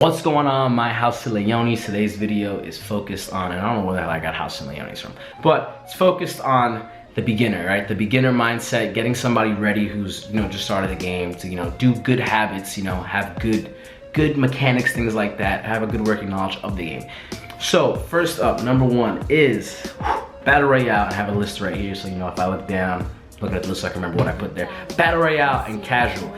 What's going on, my House of Leones? Today's video is focused on, and I don't know where the hell I got House of Leones from, but it's focused on the beginner, right? The beginner mindset, getting somebody ready who's, just started the game to, do good habits, have good mechanics, things like that, have a good working knowledge of the game. So first up, number one is Battle Royale. I have a list right here, so if I look down, look at the list so I can remember what I put there. Battle Royale and casual.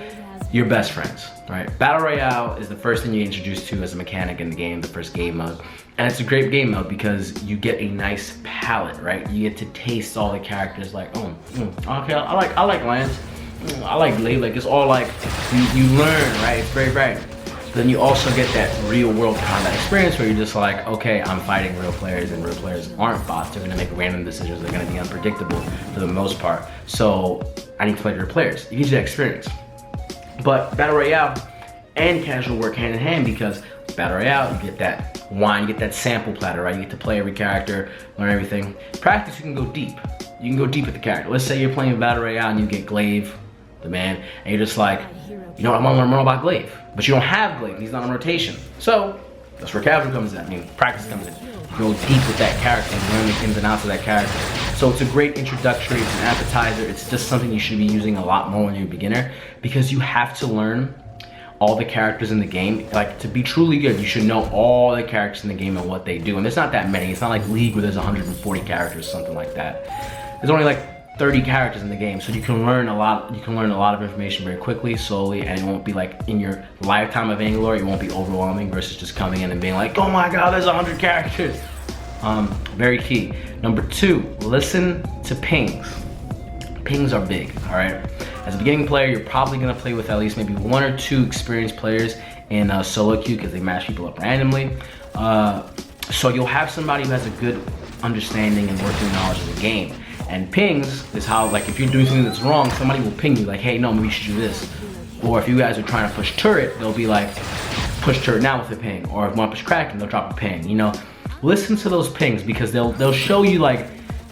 Your best friends, right? Battle Royale is the first thing you introduce to as a mechanic in the game, the first game mode. And it's a great game mode because you get a nice palette, right? You get to taste all the characters like, okay, I like Lance, I like Glaive, like it's all like, you learn, right? It's very bright. Then you also get that real world combat experience where you're just like, okay, I'm fighting real players and real players aren't bots. They're gonna make random decisions. They're gonna be unpredictable for the most part. So I need to play real players. It gives you that experience. But Battle Royale and casual work hand in hand because Battle Royale, you get that wine, you get that sample platter, right? You get to play every character, learn everything. Practice, you can go deep. You can go deep with the character. Let's say you're playing Battle Royale and you get Glaive, the man, and you're just like, I wanna learn more about Glaive. But you don't have Glaive, he's not on rotation. So, that's where casual comes in, practice comes in. You go deep with that character and learn the ins and outs of that character. So it's a great introductory, it's an appetizer, it's just something you should be using a lot more when you're a beginner because you have to learn all the characters in the game. Like, to be truly good, you should know all the characters in the game and what they do. And there's not that many. It's not like League where there's 140 characters, something like that. There's only like 30 characters in the game, so you can learn a lot. You can learn a lot of information very quickly, slowly, and it won't be like in your lifetime of Vainglory, it won't be overwhelming versus just coming in and being like, oh my god, there's 100 characters. Very key. Number two, listen to pings. Pings are big, all right? As a beginning player, you're probably gonna play with at least maybe one or two experienced players in solo queue because they match people up randomly. So you'll have somebody who has a good understanding and working knowledge of the game. And pings is how, like, if you're doing something that's wrong, somebody will ping you like, hey, no, maybe you should do this. Or if you guys are trying to push turret, they'll be like, push turret now with a ping. Or if you want to push Kraken, they'll drop a ping, Listen to those pings because they'll show you, like,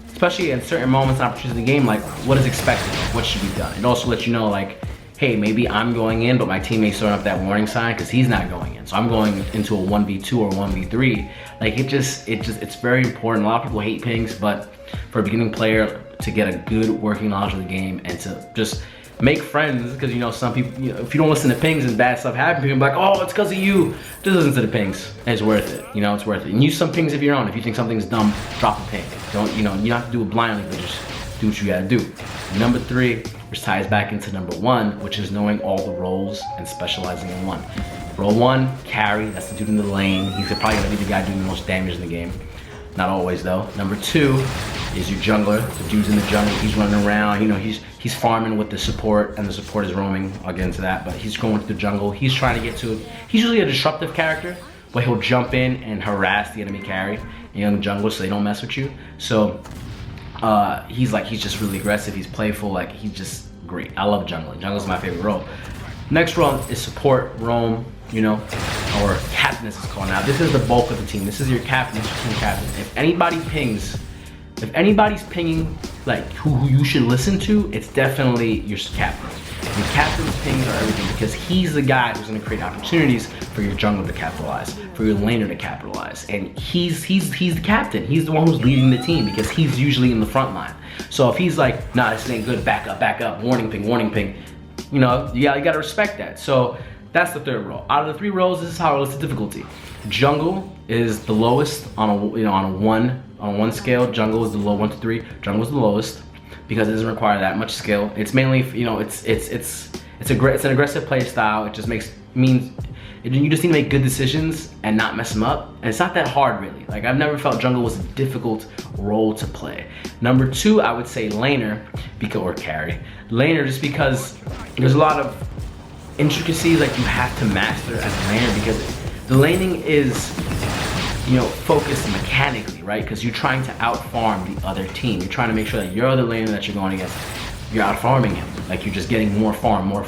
especially in certain moments and opportunities in the game, like what is expected, like what should be done. It also lets you know, like, hey, maybe I'm going in, but my teammate's throwing up that warning sign because he's not going in. So I'm going into a 1v2 or 1v3. Like it's very important. A lot of people hate pings, but for a beginning player to get a good working knowledge of the game and to just make friends, because some people, if you don't listen to pings and bad stuff happens, people be like, oh, it's because of you. Just listen to the pings. It's worth it. It's worth it. And use some pings of your own. If you think something's dumb, drop a ping. Don't, you don't have to do it blindly, but just do what you gotta do. Number three, which ties back into number one, which is knowing all the roles and specializing in one. Role one, carry. That's the dude in the lane. He's probably gonna be the guy doing the most damage in the game. Not always though. Number two is your jungler. The dude's in the jungle, he's running around, he's farming with the support, and the support is roaming. I'll get into that, but he's going to the jungle. He's trying to get to it. He's usually a disruptive character, but he'll jump in and harass the enemy carry in the jungle so they don't mess with you. So he's just really aggressive, he's playful, like he's just great. I love jungling. Jungle's my favorite role. Next role is support, roam, or captain as it's called now. This is the bulk of the team. This is your captain, this is your team captain. If anybody's pinging like who you should listen to, it's definitely your captain. Your captain's pings are everything because he's the guy who's gonna create opportunities for your jungle to capitalize, for your laner to capitalize. And he's the captain. He's the one who's leading the team because he's usually in the front line. So if he's like, nah, this ain't good, back up, warning ping, you gotta respect that. So that's the third role. Out of the three roles, this is how I list the difficulty. Jungle is the lowest on a one scale. Jungle is the low 1 to 3. Jungle is the lowest because it doesn't require that much skill. It's mainly, it's an aggressive play style. It just means you just need to make good decisions and not mess them up. And it's not that hard really. Like, I've never felt jungle was a difficult role to play. Number two, I would say laner, or carry. Laner, just because there's a lot of intricacies like you have to master as a laner, because the laning is focused mechanically, right? Because you're trying to outfarm the other team. You're trying to make sure that your other laner that you're going against, you're outfarming him. Like, you're just getting more farm. You're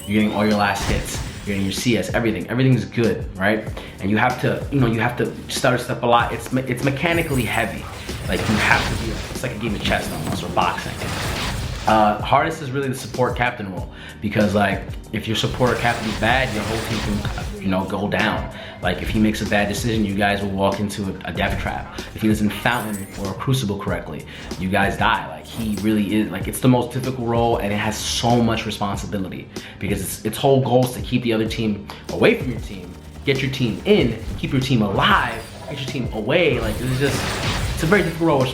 getting all your last hits. You're getting your CS, everything's good, right? And you have to, you have to stutter step a lot. It's mechanically heavy. Like, you have to be, it's like a game of chess almost, or boxing. Hardest is really the support captain role, because like if your support or captain is bad, your whole team can you know, go down. Like if he makes a bad decision, you guys will walk into a death trap. If he doesn't fountain or crucible correctly, you guys die. Like he really is, like it's the most difficult role, and it has so much responsibility because its whole goal is to keep the other team away from your team, get your team in, keep your team alive, get your team away. Like it's a very difficult role,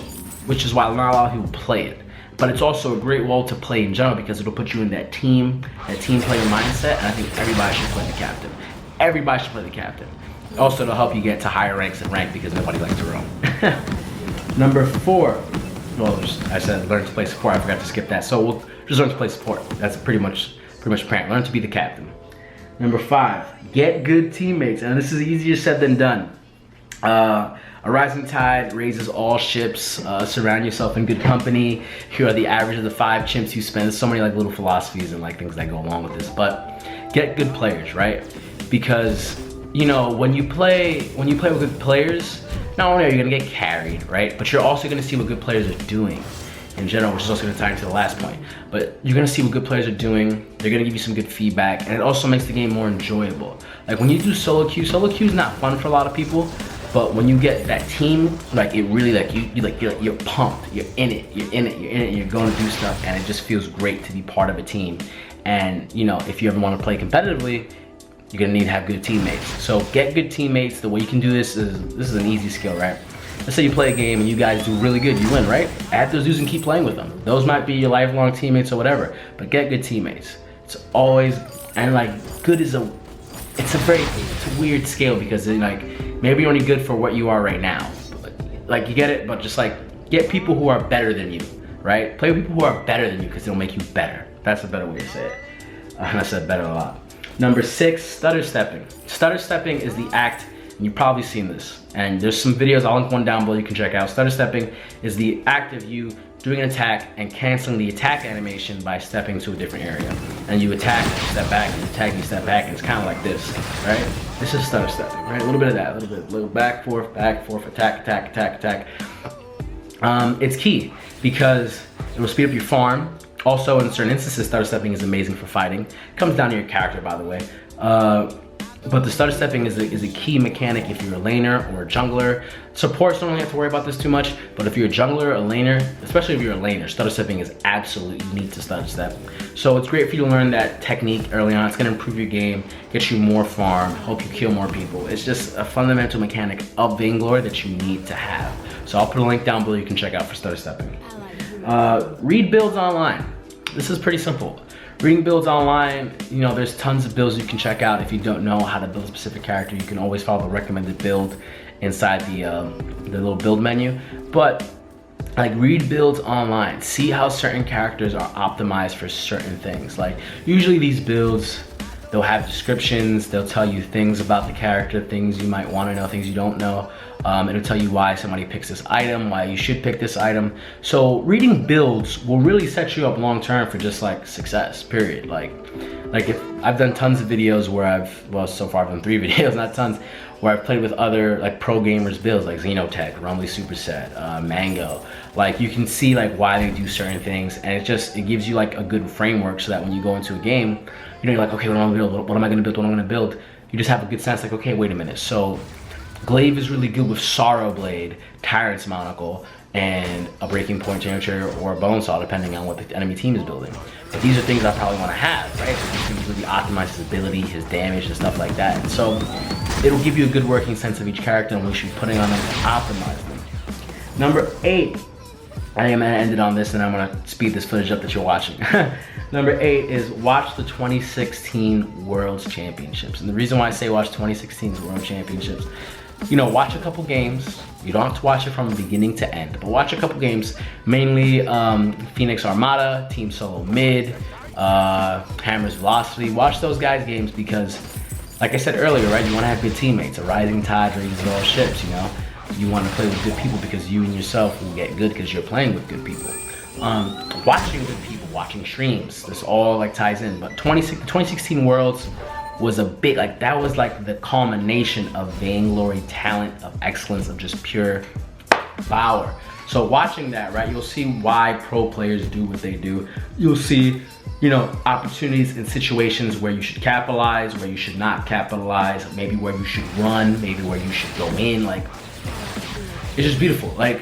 which is why not a lot of people play it. But it's also a great role to play in general because it'll put you in that team player mindset, and I think everybody should play the captain. Everybody should play the captain. Also, it'll help you get to higher ranks in rank because nobody likes to roam. Number 4, well, I said learn to play support. I forgot to skip that. So we'll just learn to play support. That's pretty much apparent. Learn to be the captain. Number 5, get good teammates, and this is easier said than done. A rising tide raises all ships. Surround yourself in good company. Here are the average of the 5 chimps you spend. There's so many like little philosophies and like things that go along with this, but get good players, right? Because you know when you play with good players, not only are you gonna get carried, right? But you're also gonna see what good players are doing in general, which is also gonna tie into the last point. But you're gonna see what good players are doing. They're gonna give you some good feedback, and it also makes the game more enjoyable. Like when you do solo queue is not fun for a lot of people. But when you get that team, like it really like you're pumped, you're in it, you're going to do stuff, and it just feels great to be part of a team. And you know, if you ever want to play competitively, you're gonna need to have good teammates. So get good teammates. The way you can do this is an easy skill, right? Let's say you play a game and you guys do really good, you win, right? Add those dudes and keep playing with them. Those might be your lifelong teammates or whatever, but get good teammates. It's always, and like good is it's a weird scale because like maybe you're only good for what you are right now. Like you get it, but just like get people who are better than you, right? Play with people who are better than you because it'll make you better. That's a better way to say it. I said better a lot. Number 6, stutter stepping. Stutter stepping is the act, and you've probably seen this, and there's some videos, I'll link one down below you can check out. Stutter stepping is the act of you doing an attack and canceling the attack animation by stepping to a different area. And you attack, you step back, you attack, you step back, and it's kind of like this, right? This is stutter stepping, right? A little bit of that, a little back, forth, attack, attack, attack, attack. It's key because it will speed up your farm. Also, in certain instances, stutter stepping is amazing for fighting. It comes down to your character, by the way. But the stutter stepping is a key mechanic if you're a laner or a jungler. Supports don't really have to worry about this too much, but if you're a jungler, a laner, especially if you're a laner, stutter stepping is absolutely neat to stutter step. So it's great for you to learn that technique early on. It's gonna improve your game, get you more farm, help you kill more people. It's just a fundamental mechanic of Vainglory that you need to have. So I'll put a link down below you can check out for stutter stepping. Read builds online. This is pretty simple. Reading builds online, you know, there's tons of builds you can check out. If you don't know how to build a specific character, you can always follow the recommended build inside the little build menu. But like read builds online, see how certain characters are optimized for certain things. Like usually these builds, they'll have descriptions, they'll tell you things about the character, things you might want to know, things you don't know. It'll tell you why somebody picks this item, why you should pick this item. So reading builds will really set you up long term for just like success, period. Like if I've done tons of videos where well, so far I've done 3 videos, not tons, where I've played with other like pro gamers builds like Xenotech, Rumbly Superset, Mango. Like you can see like why they do certain things, and it gives you like a good framework so that when you go into a game, you know, you're like, okay, what am I gonna build? What am I gonna build? What am I gonna build? You just have a good sense like, okay, wait a minute. So Glaive is really good with Sorrow Blade, Tyrant's Monocle, and a Breaking Point Signature or a Bonesaw, depending on what the enemy team is building. But these are things I probably want to have, right? So you can really optimize his ability, his damage, and stuff like that. And so it'll give you a good working sense of each character and what you should be putting on them to optimize them. Number 8, I am gonna end it on this, and I'm gonna speed this footage up that you're watching. Number 8 is watch the 2016 World's Championships. And the reason why I say watch 2016's World Championships, you know, watch a couple games. You don't have to watch it from beginning to end, but watch a couple games, mainly Phoenix Armada, Team Solo Mid, Hammer's Velocity. Watch those guys' games because, like I said earlier, right, you wanna have good teammates. A rising tide raises all ships, you know? You wanna play with good people because you and yourself will get good because you're playing with good people. Watching good people, watching streams, this all like ties in, but 2016 Worlds was a big, like that was like the culmination of Vainglory talent, of excellence, of just pure power. So watching that, right, you'll see why pro players do what they do. You'll see, you know, opportunities in situations where you should capitalize, where you should not capitalize, maybe where you should run, maybe where you should go in. Like, it's just beautiful. Like,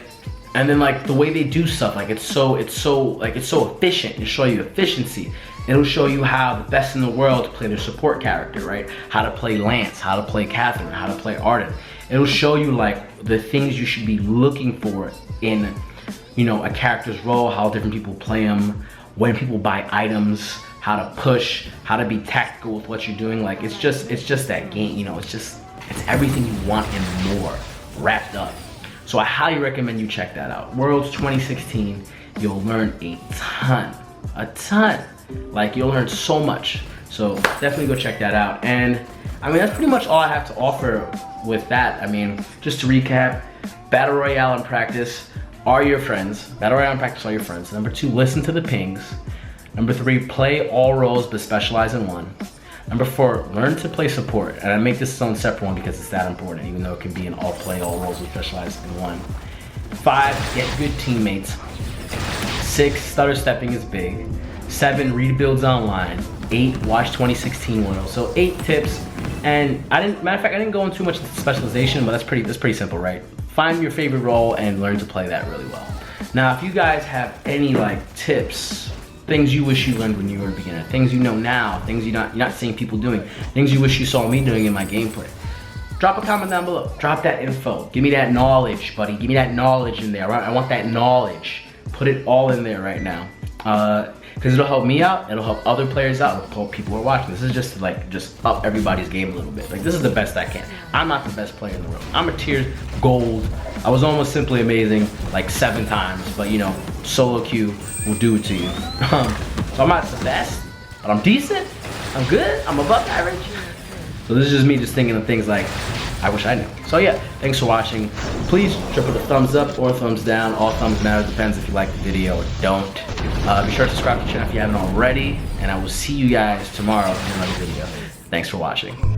and then like the way they do stuff, like it's so efficient. It'll show you efficiency. It'll show you how the best in the world play their support character, right? How to play Lance, how to play Catherine, how to play Arden. It'll show you like the things you should be looking for in, you know, a character's role, how different people play them, when people buy items, how to push, how to be tactical with what you're doing. Like it's just that game, you know, it's everything you want and more wrapped up. So I highly recommend you check that out. Worlds 2016, you'll learn a ton. Like you'll learn so much. So definitely go check that out. And I mean, that's pretty much all I have to offer with that. I mean, just to recap, Battle Royale in practice are your friends. Battle Royale in practice are your friends. Number 2, listen to the pings. Number 3, play all roles but specialize in one. Number 4, learn to play support. And I make this its own separate one because it's that important, even though it can be an all play all roles but specialize in one. 5, get good teammates. 6, stutter stepping is big. 7, read builds online. 8, watch 2016 Worlds. So 8 tips. And matter of fact, I didn't go into too much specialization, but that's pretty simple, right? Find your favorite role and learn to play that really well. Now, if you guys have any like tips, things you wish you learned when you were a beginner, things you know now, things you're not seeing people doing, things you wish you saw me doing in my gameplay, drop a comment down below. Drop that info. Give me that knowledge, buddy. Give me that knowledge in there. I want that knowledge. Put it all in there right now. Because it'll help me out, it'll help other players out, it'll help people who are watching. This is just to like, just up everybody's game a little bit. Like this is the best I can. I'm not the best player in the world. I'm a tier gold. I was almost simply amazing like 7 times, but you know, solo queue will do it to you. So I'm not the best, but I'm decent, I'm good, I'm above average. So this is just me just thinking of things like, I wish I knew. So yeah, thanks for watching. Please drop a thumbs up or a thumbs down. All thumbs matter, depends if you like the video or don't. Be sure to subscribe to the channel if you haven't already, and I will see you guys tomorrow in another video. Thanks for watching.